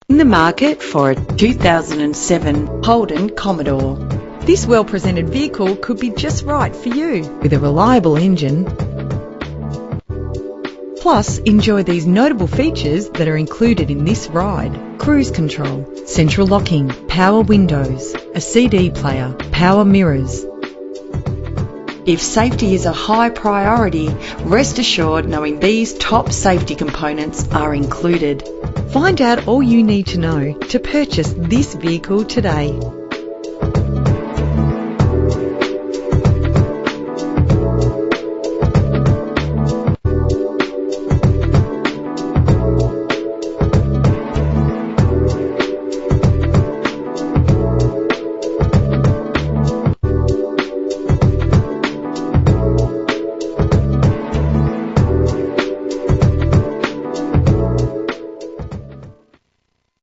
In the market for a 2007 Holden Commodore. This well-presented vehicle could be just right for you. With a reliable engine, plus enjoy these notable features that are included in this ride: cruise control, central locking, power windows, a CD player, power mirrors. If safety is a high priority, rest assured knowing these top safety components are included. Find out all you need to know to purchase this vehicle today.